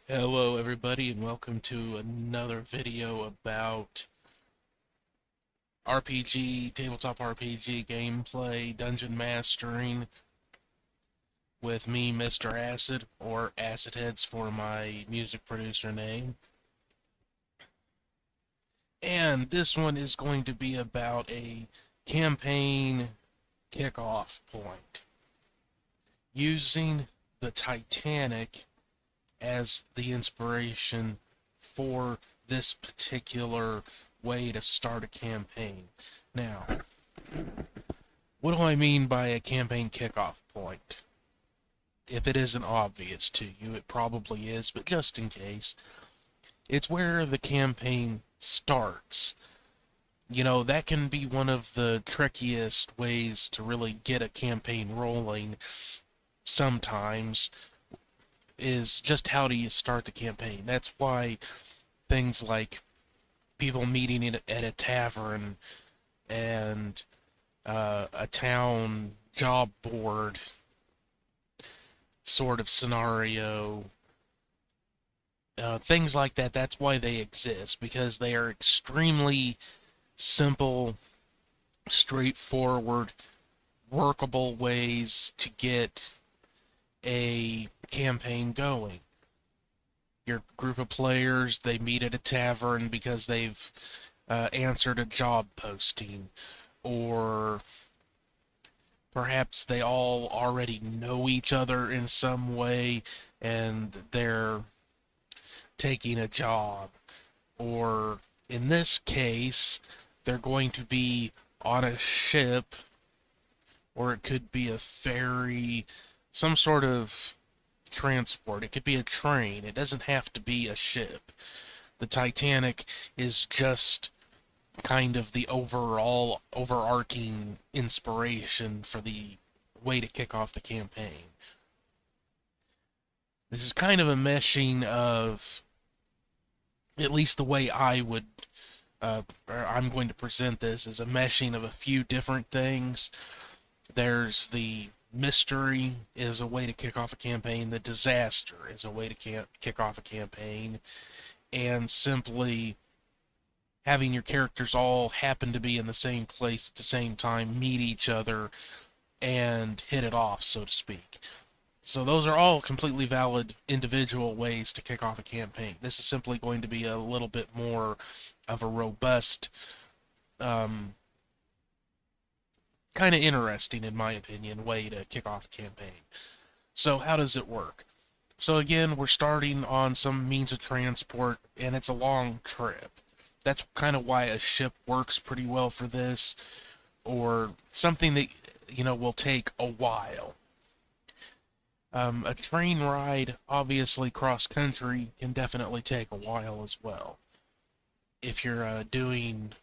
Hello everybody and welcome to another video about RPG, tabletop RPG gameplay, dungeon mastering with me, Mr. Acid, or Acid Heads for my music producer name. And this one is going to be about a campaign kickoff point, using the Titanic as the inspiration for this particular way to start a campaign. Now, what do I mean by a campaign kickoff point? If it isn't obvious to you, it probably is, but just in case, it's where the campaign starts. That can be one of the trickiest ways to really get a campaign rolling sometimes, is just how do you start the campaign. That's why things like people meeting at a tavern and a town job board sort of scenario, things like that. That's why they exist, because they are extremely simple, straightforward, workable ways to get a campaign going. Your group of players, they meet at a tavern because they've answered a job posting, or perhaps they all already know each other in some way and they're taking a job. Or in this case, they're going to be on a ship, or it could be a ferry, some sort of transport. It could be a train. It doesn't have to be a ship. The Titanic is just kind of the overall overarching inspiration for the way to kick off the campaign. This is kind of a meshing of, at least the way I would, or I'm going to present this, as a meshing of a few different things. There's the mystery is a way to kick off a campaign. The disaster is a way to kick off a campaign. And simply having your characters all happen to be in the same place at the same time, meet each other, and hit it off, so to speak. So those are all completely valid individual ways to kick off a campaign. This is simply going to be a little bit more of a robust, um, kind of interesting, in my opinion, way to kick off a campaign. So how does it work? So again, we're starting on some means of transport, and it's a long trip. That's kind of why a ship works pretty well for this, or something that, will take a while. A train ride, obviously cross country, can definitely take a while as well. If you're doing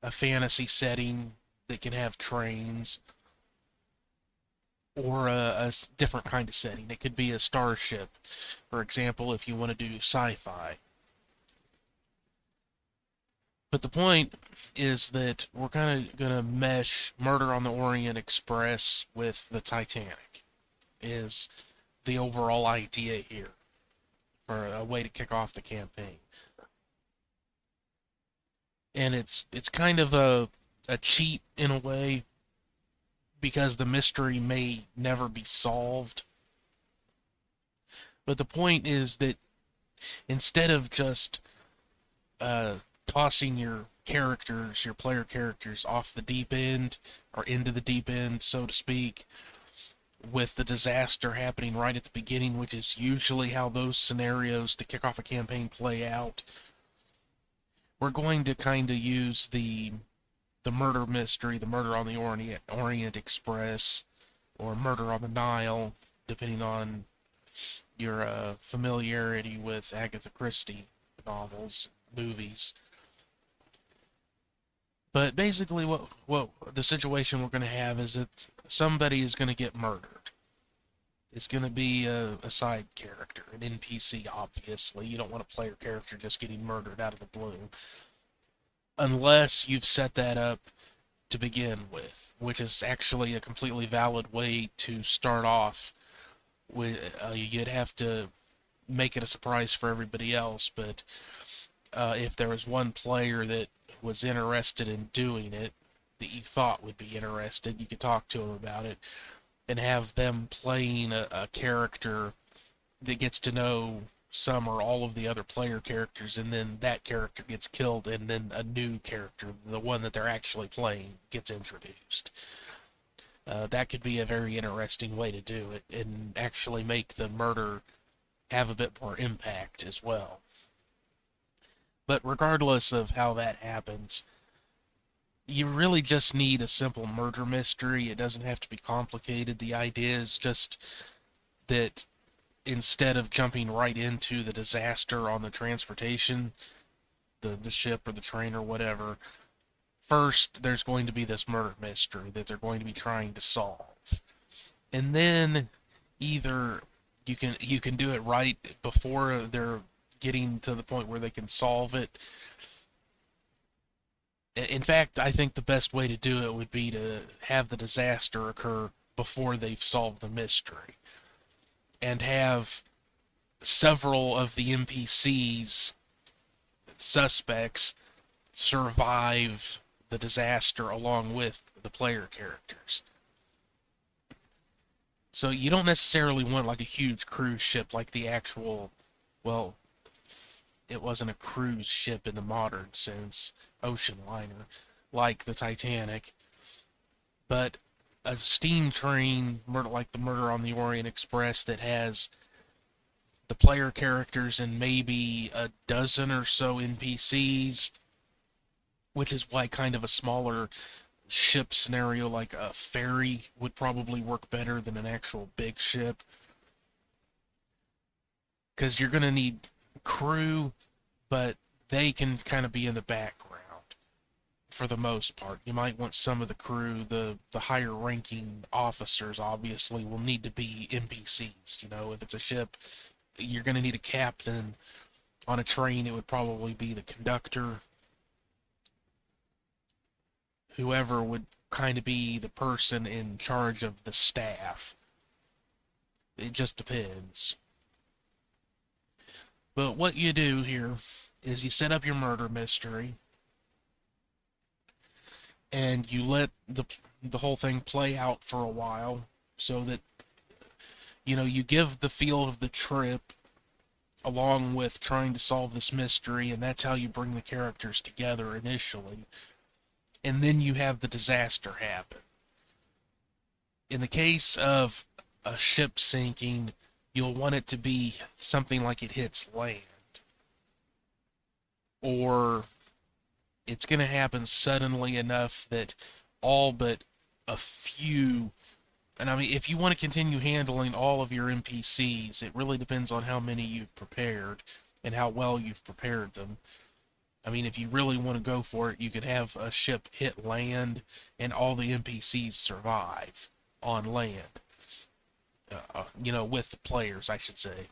a fantasy setting that can have trains, or a different kind of setting, it could be a starship, for example, if you want to do sci-fi. But the point is that we're kind of going to mesh Murder on the Orient Express with the Titanic, is the overall idea here for a way to kick off the campaign. And it's kind of a cheat in a way, because the mystery may never be solved. But the point is that instead of just uh, tossing your player characters off the deep end, or into the deep end, so to speak, with the disaster happening right at the beginning, which is usually how those scenarios to kick off a campaign play out, we're going to kind of use the murder mystery, the Murder on the Orient Express, or Murder on the Nile, depending on your familiarity with Agatha Christie novels, movies. But basically, what the situation we're going to have is that somebody is going to get murdered. It's going to be a side character, an NPC, obviously. You don't want a player character just getting murdered out of the blue, unless you've set that up to begin with, which is actually a completely valid way to start off with. You'd have to make it a surprise for everybody else. But if there was one player that was interested in doing it, that you thought would be interested, you could talk to them about it and have them playing a character that gets to know some or all of the other player characters, and then that character gets killed, and then a new character, the one that they're actually playing, gets introduced. That could be a very interesting way to do it and actually make the murder have a bit more impact as well. But regardless of how that happens, you really just need a simple murder mystery. It doesn't have to be complicated. The idea is just that instead of jumping right into the disaster on the transportation, the ship or the train or whatever, first there's going to be this murder mystery that they're going to be trying to solve. And then either you can do it right before they're getting to the point where they can solve it. In fact, I think the best way to do it would be to have the disaster occur before they've solved the mystery, and have several of the NPCs, suspects, survive the disaster along with the player characters. So you don't necessarily want like a huge cruise ship like the actual, well, it wasn't a cruise ship in the modern sense, ocean liner, like the Titanic, but a steam train, like the Murder on the Orient Express, that has the player characters and maybe a dozen or so NPCs, which is why kind of a smaller ship scenario like a ferry would probably work better than an actual big ship. Because you're going to need crew, but they can kind of be in the background for the most part. You might want some of the crew, the higher ranking officers obviously will need to be NPCs. You know, if it's a ship, you're going to need a captain. On a train, it would probably be the conductor. Whoever would kind of be the person in charge of the staff. It just depends. But what you do here is you set up your murder mystery, and you let the whole thing play out for a while, so that you give the feel of the trip along with trying to solve this mystery, and that's how you bring the characters together initially. And then you have the disaster happen. In the case of a ship sinking, you'll want it to be something like it hits land, or it's going to happen suddenly enough that all but a few, and I mean, if you want to continue handling all of your NPCs, it really depends on how many you've prepared and how well you've prepared them. I mean, if you really want to go for it, you could have a ship hit land and all the NPCs survive on land. With the players, I should say,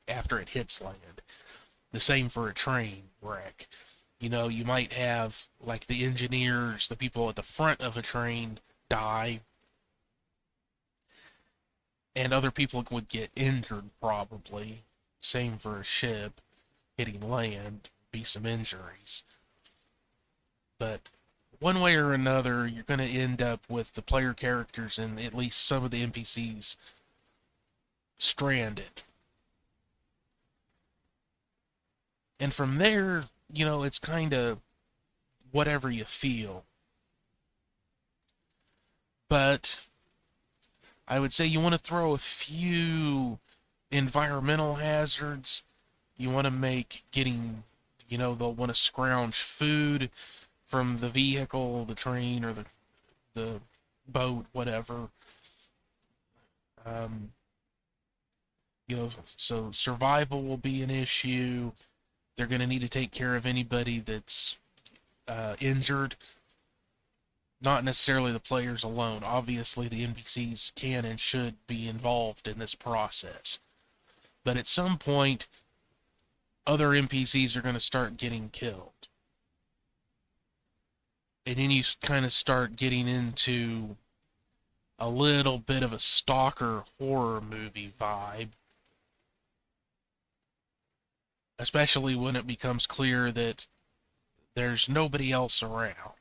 after it hits land. The same for a train wreck. You might have, like, the engineers, the people at the front of a train die, and other people would get injured, probably. Same for a ship hitting land, be some injuries. But one way or another, you're going to end up with the player characters and at least some of the NPCs stranded. And from there, it's kind of whatever you feel. But I would say you want to throw a few environmental hazards. You want to make getting, they'll want to scrounge food from the vehicle, the train, or the boat, whatever. Um, so survival will be an issue. They're going to need to take care of anybody that's injured. Not necessarily the players alone. Obviously, the NPCs can and should be involved in this process. But at some point, other NPCs are going to start getting killed. And then you kind of start getting into a little bit of a stalker horror movie vibe. especially when it becomes clear that there's nobody else around.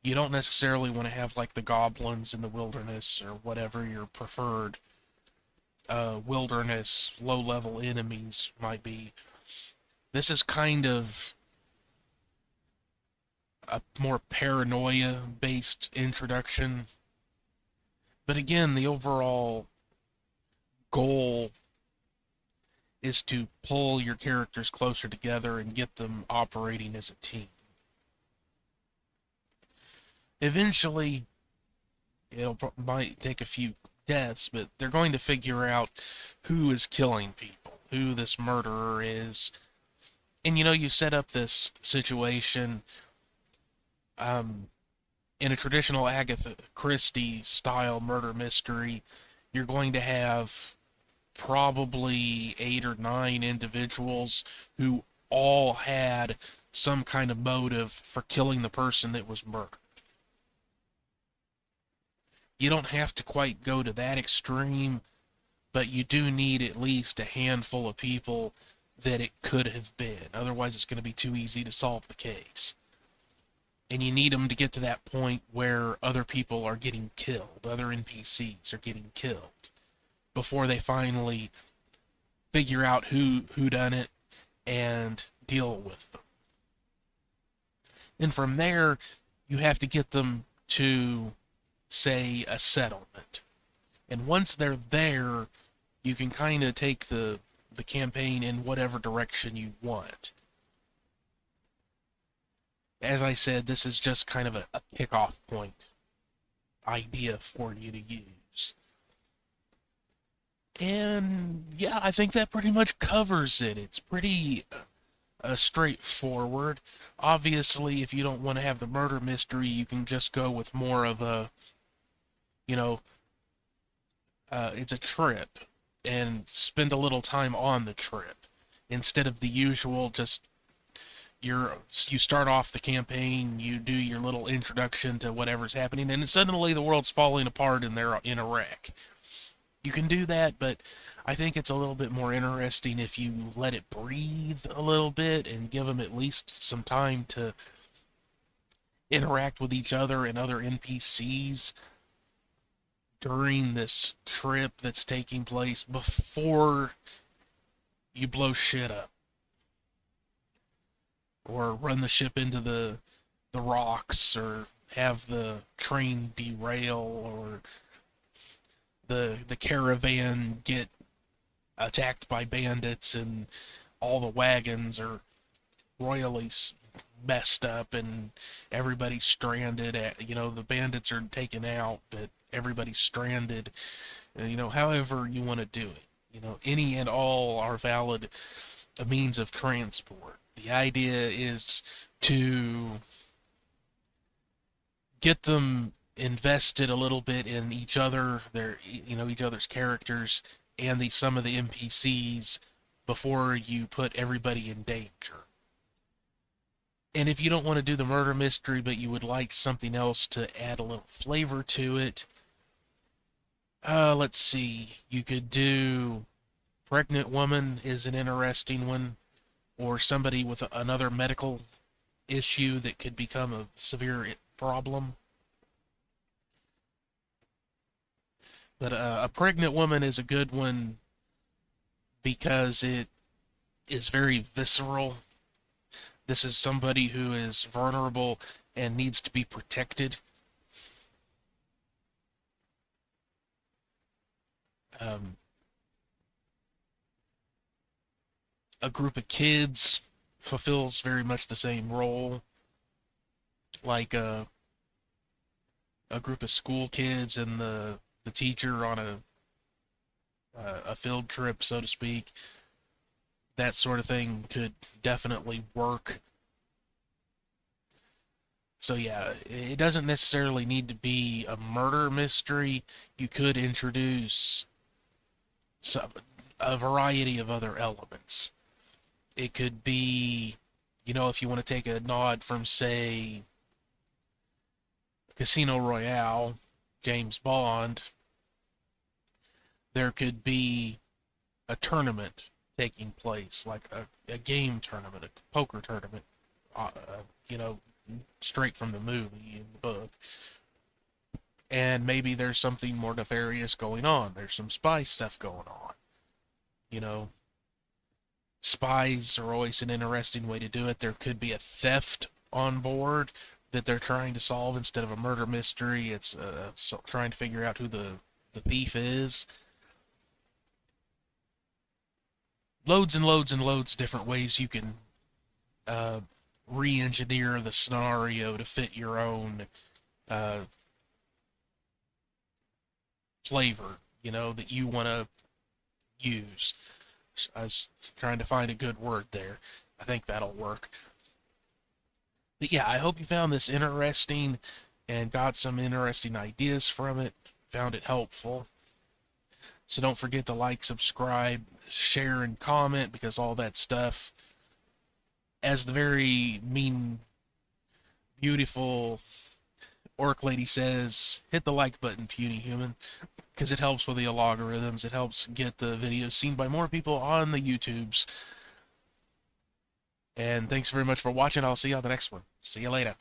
You don't necessarily want to have like the goblins in the wilderness or whatever your preferred wilderness low level enemies might be. This is kind of a more paranoia based introduction. But again, the overall goal is to pull your characters closer together and get them operating as a team. Eventually, might take a few deaths, but they're going to figure out who is killing people, who this murderer is. And you set up this situation um, in a traditional Agatha Christie style murder mystery. You're going to have probably 8 or 9 individuals who all had some kind of motive for killing the person that was murdered. You don't have to quite go to that extreme, but you do need at least a handful of people that it could have been. Otherwise, it's going to be too easy to solve the case. And you need them to get to that point where other people are getting killed, other NPCs are getting killed, before they finally figure out who done it and deal with them. And from there, you have to get them to, say, a settlement. And once they're there, you can kind of take the campaign in whatever direction you want. As I said, this is just kind of a kickoff point idea for you to use. And yeah, I think that pretty much covers it. It's pretty straightforward. Obviously, if you don't want to have the murder mystery, you can just go with more of a, you know, it's a trip and spend a little time on the trip instead of the usual just you start off the campaign, you do your little introduction to whatever's happening, and suddenly the world's falling apart and they're in a wreck. You can do that, but I think it's a little bit more interesting if you let it breathe a little bit and give them at least some time to interact with each other and other NPCs during this trip that's taking place before you blow shit up or run the ship into the rocks or have the train derail or the caravan get attacked by bandits and all the wagons are royally messed up and everybody's stranded. The bandits are taken out, but everybody's stranded. However you want to do it. Any and all are valid means of transport. The idea is to get them invested a little bit in each other, each other's characters, and some of the NPCs before you put everybody in danger. And if you don't want to do the murder mystery, but you would like something else to add a little flavor to it, let's see. You could do pregnant woman is an interesting one, or somebody with another medical issue that could become a severe problem. But a pregnant woman is a good one because it is very visceral. This is somebody who is vulnerable and needs to be protected. Um, a group of kids fulfills very much the same role, like a group of school kids and the teacher on a field trip, so to speak. That sort of thing could definitely work. So yeah, it doesn't necessarily need to be a murder mystery. You could introduce a variety of other elements. It could be, if you want to take a nod from, say, Casino Royale, James Bond, there could be a tournament taking place, like a game tournament, a poker tournament, you know, straight from the movie and the book. And maybe there's something more nefarious going on. There's some spy stuff going on. You know, spies are always an interesting way to do it. There could be a theft on board that they're trying to solve instead of a murder mystery. It's trying to figure out who the thief is. Loads and loads and loads of different ways you can uh, re-engineer the scenario to fit your own uh, flavor, that you want to use. I was trying to find a good word there. I think that'll work. But yeah, I hope you found this interesting and got some interesting ideas from it. Found it helpful. So don't forget to like, subscribe, share, and comment, because all that stuff, as the very mean, beautiful orc lady says, hit the like button, puny human, because it helps with the algorithms. It helps get the videos seen by more people on the YouTubes. And thanks very much for watching. I'll see you on the next one. See you later.